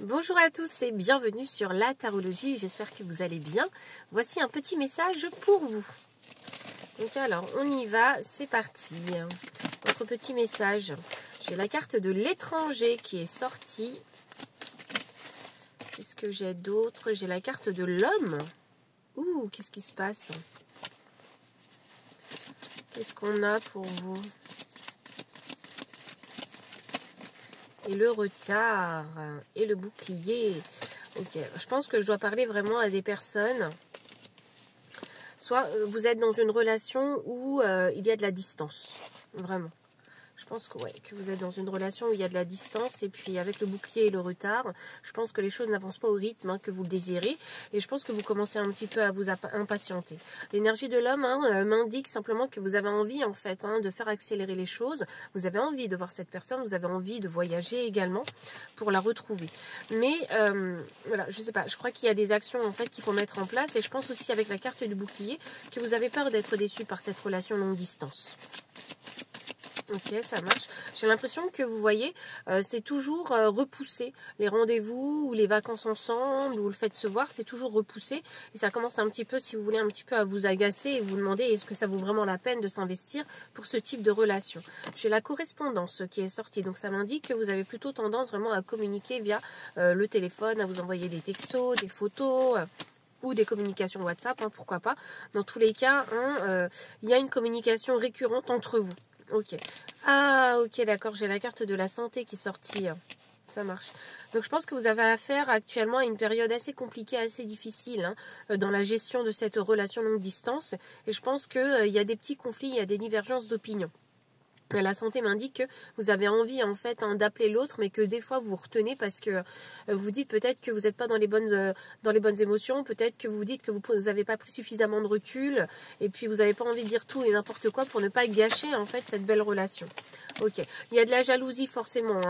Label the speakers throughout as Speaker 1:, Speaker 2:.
Speaker 1: Bonjour à tous et bienvenue sur la tarologie, j'espère que vous allez bien. Voici un petit message pour vous. Donc alors, on y va, c'est parti. Votre petit message. J'ai la carte de l'étranger qui est sortie. Qu'est-ce que j'ai d'autre? J'ai la carte de l'homme. Ouh, qu'est-ce qui se passe? Qu'est-ce qu'on a pour vous? Et le retard, et le bouclier. Ok, je pense que je dois parler vraiment à des personnes. Soit vous êtes dans une relation où il y a de la distance, vraiment. Je pense que, ouais, que vous êtes dans une relation où il y a de la distance et puis avec le bouclier et le retard, je pense que les choses n'avancent pas au rythme que vous le désirez et je pense que vous commencez un petit peu à vous impatienter. L'énergie de l'homme m'indique simplement que vous avez envie en fait de faire accélérer les choses, vous avez envie de voir cette personne, vous avez envie de voyager également pour la retrouver. Mais voilà, je sais pas, je crois qu'il y a des actions en fait qu'il faut mettre en place et je pense aussi avec la carte du bouclier que vous avez peur d'être déçu par cette relation longue distance. Ok, ça marche. J'ai l'impression que vous voyez, c'est toujours repoussé. Les rendez-vous ou les vacances ensemble ou le fait de se voir, c'est toujours repoussé. Et ça commence un petit peu, si vous voulez, un petit peu à vous agacer et vous demander est-ce que ça vaut vraiment la peine de s'investir pour ce type de relation. J'ai la correspondance qui est sortie. Donc ça m'indique que vous avez plutôt tendance vraiment à communiquer via le téléphone, à vous envoyer des textos, des photos... ou des communications WhatsApp, pourquoi pas. Dans tous les cas, il y a une communication récurrente entre vous. Ok. Ah, ok, d'accord. J'ai la carte de la santé qui est sortie. Ça marche. Donc, je pense que vous avez affaire actuellement à une période assez compliquée, assez difficile dans la gestion de cette relation longue distance. Et je pense qu'il y a des petits conflits, il y a des divergences d'opinion. La santé m'indique que vous avez envie en fait d'appeler l'autre, mais que des fois vous retenez parce que vous dites peut-être que vous n'êtes pas dans les bonnes émotions, peut-être que vous dites que vous n'avez pas pris suffisamment de recul, et puis vous n'avez pas envie de dire tout et n'importe quoi pour ne pas gâcher en fait cette belle relation. Ok, il y a de la jalousie forcément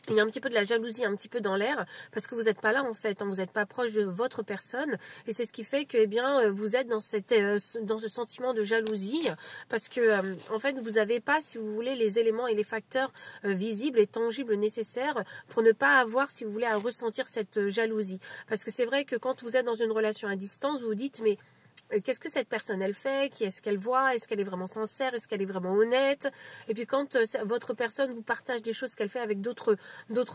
Speaker 1: il y a un petit peu de la jalousie, un petit peu dans l'air, parce que vous n'êtes pas là en fait, vous n'êtes pas proche de votre personne, et c'est ce qui fait que eh bien, vous êtes dans ce sentiment de jalousie, parce que en fait vous n'avez pas, si vous voulez, les éléments et les facteurs visibles et tangibles nécessaires pour ne pas avoir, si vous voulez, à ressentir cette jalousie. Parce que c'est vrai que quand vous êtes dans une relation à distance, vous vous dites mais qu'est-ce que cette personne elle fait? Qui est-ce qu'elle voit? Est-ce qu'elle est vraiment sincère? Est-ce qu'elle est vraiment honnête? Et puis quand votre personne vous partage des choses qu'elle fait avec d'autres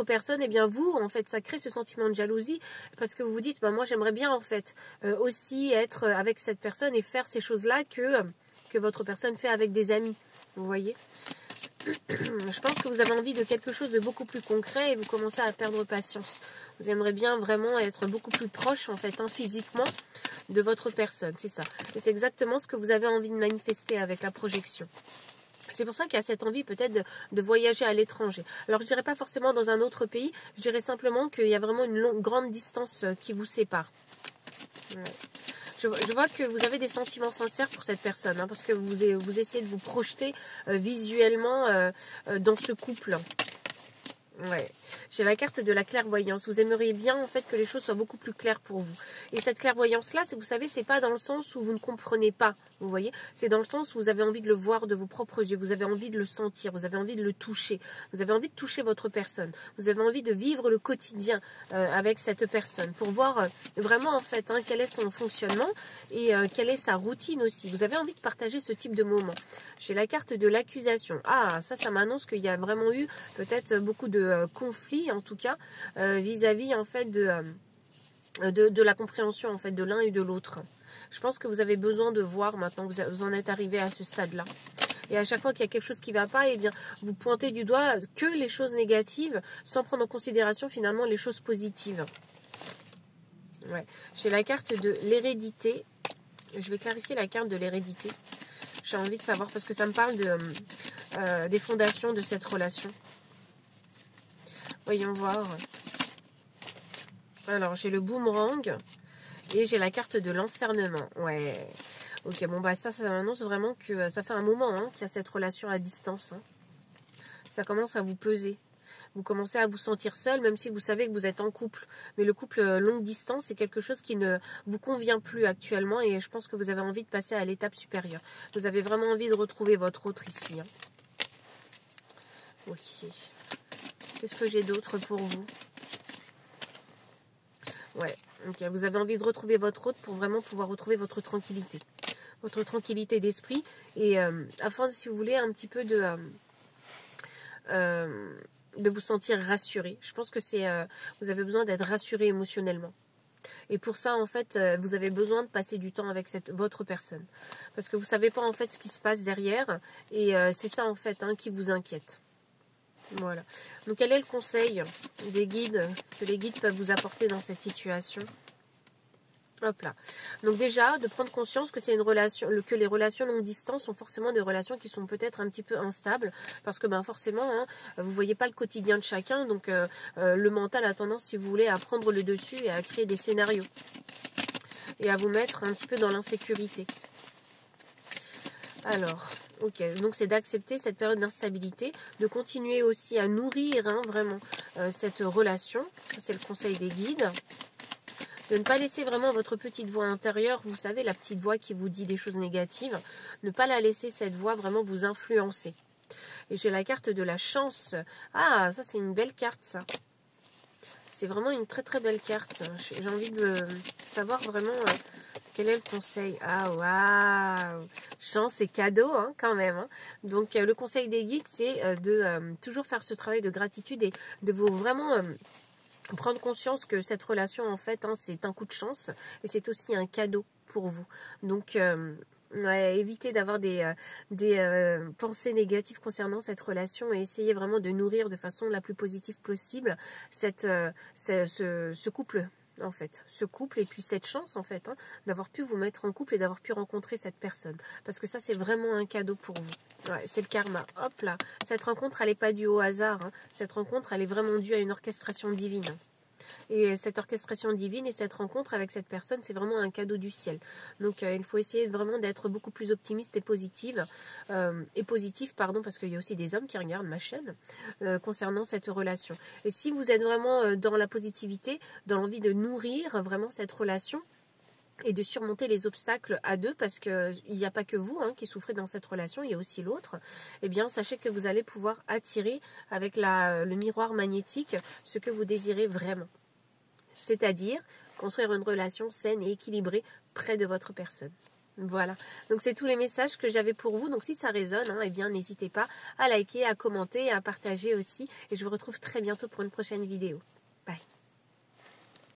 Speaker 1: personnes, eh bien vous, en fait, ça crée ce sentiment de jalousie parce que vous vous dites, bah moi j'aimerais bien en fait aussi être avec cette personne et faire ces choses-là que votre personne fait avec des amis. Vous voyez? Je pense que vous avez envie de quelque chose de beaucoup plus concret et vous commencez à perdre patience. Vous aimeriez bien vraiment être beaucoup plus proche en fait, physiquement de votre personne, c'est ça. Et c'est exactement ce que vous avez envie de manifester avec la projection. C'est pour ça qu'il y a cette envie peut-être de voyager à l'étranger. Alors je ne dirais pas forcément dans un autre pays, je dirais simplement qu'il y a vraiment une grande distance qui vous sépare. Ouais. Je vois que vous avez des sentiments sincères pour cette personne, parce que vous essayez de vous projeter visuellement dans ce couple. Ouais. J'ai la carte de la clairvoyance. Vous aimeriez bien en fait que les choses soient beaucoup plus claires pour vous. Et cette clairvoyance-là, vous savez, c'est pas dans le sens où vous ne comprenez pas. Vous voyez, c'est dans le sens où vous avez envie de le voir de vos propres yeux. Vous avez envie de le sentir. Vous avez envie de le toucher. Vous avez envie de toucher votre personne. Vous avez envie de vivre le quotidien avec cette personne pour voir vraiment en fait quel est son fonctionnement et quelle est sa routine aussi. Vous avez envie de partager ce type de moment. J'ai la carte de l'accusation. Ah, ça m'annonce qu'il y a vraiment eu peut-être beaucoup de conflits en tout cas vis-à-vis en fait de la compréhension en fait de l'un et de l'autre. Je pense que vous avez besoin de voir maintenant, vous en êtes arrivé à ce stade-là. Et à chaque fois qu'il y a quelque chose qui ne va pas, eh bien, vous pointez du doigt que les choses négatives sans prendre en considération finalement les choses positives. Ouais. J'ai la carte de l'hérédité. Je vais clarifier la carte de l'hérédité. J'ai envie de savoir parce que ça me parle des fondations de cette relation. Voyons voir. Alors, j'ai le boomerang et j'ai la carte de l'enfermement. Ouais. Ok, bon, bah ça m'annonce vraiment que ça fait un moment qu'il y a cette relation à distance. Ça commence à vous peser. Vous commencez à vous sentir seul, même si vous savez que vous êtes en couple. Mais le couple longue distance, c'est quelque chose qui ne vous convient plus actuellement et je pense que vous avez envie de passer à l'étape supérieure. Vous avez vraiment envie de retrouver votre autre ici. Ok. Qu'est-ce que j'ai d'autre pour vous? Ouais, ok. Vous avez envie de retrouver votre autre pour vraiment pouvoir retrouver votre tranquillité. Votre tranquillité d'esprit. Et afin, si vous voulez, un petit peu de vous sentir rassuré. Je pense que vous avez besoin d'être rassuré émotionnellement. Et pour ça, en fait, vous avez besoin de passer du temps avec votre personne. Parce que vous ne savez pas, en fait, ce qui se passe derrière. Et c'est ça, en fait, hein, qui vous inquiète. Voilà. Donc, quel est le conseil des guides, que les guides peuvent vous apporter dans cette situation? Hop là. Donc déjà, de prendre conscience que c'est une relation, que les relations longue distance sont forcément des relations qui sont peut-être un petit peu instables, parce que ben forcément, hein, vous voyez pas le quotidien de chacun, donc le mental a tendance, si vous voulez, à prendre le dessus et à créer des scénarios et à vous mettre un petit peu dans l'insécurité. Alors, ok, donc c'est d'accepter cette période d'instabilité, de continuer aussi à nourrir hein, vraiment cette relation. C'est le conseil des guides. De ne pas laisser vraiment votre petite voix intérieure, vous savez, la petite voix qui vous dit des choses négatives, ne pas la laisser, cette voix, vraiment vous influencer. Et j'ai la carte de la chance. Ah, ça c'est une belle carte, ça. C'est vraiment une très très belle carte. J'ai envie de savoir vraiment quel est le conseil. Ah, waouh! Chance et cadeau, hein, quand même. Hein. Donc, le conseil des guides, c'est de toujours faire ce travail de gratitude et de vous vraiment... prendre conscience que cette relation, en fait, hein, c'est un coup de chance et c'est aussi un cadeau pour vous. Donc, ouais, évitez d'avoir des pensées négatives concernant cette relation et essayez vraiment de nourrir de façon la plus positive possible ce couple. En fait, ce couple et puis cette chance en fait, hein, d'avoir pu vous mettre en couple et d'avoir pu rencontrer cette personne. Parce que ça, c'est vraiment un cadeau pour vous. Ouais, c'est le karma. Hop là, cette rencontre, elle n'est pas due au hasard. Hein. Cette rencontre, elle est vraiment due à une orchestration divine. Et cette orchestration divine et cette rencontre avec cette personne, c'est vraiment un cadeau du ciel. Donc, il faut essayer vraiment d'être beaucoup plus optimiste et positive. Parce qu'il y a aussi des hommes qui regardent ma chaîne concernant cette relation. Et si vous êtes vraiment dans la positivité, dans l'envie de nourrir vraiment cette relation, et de surmonter les obstacles à deux, parce qu'il n'y a pas que vous hein, qui souffrez dans cette relation, il y a aussi l'autre, eh bien sachez que vous allez pouvoir attirer avec le miroir magnétique ce que vous désirez vraiment. C'est-à-dire construire une relation saine et équilibrée près de votre personne. Voilà, donc c'est tous les messages que j'avais pour vous. Donc si ça résonne, hein, eh bien n'hésitez pas à liker, à commenter et à partager aussi. Et je vous retrouve très bientôt pour une prochaine vidéo. Bye.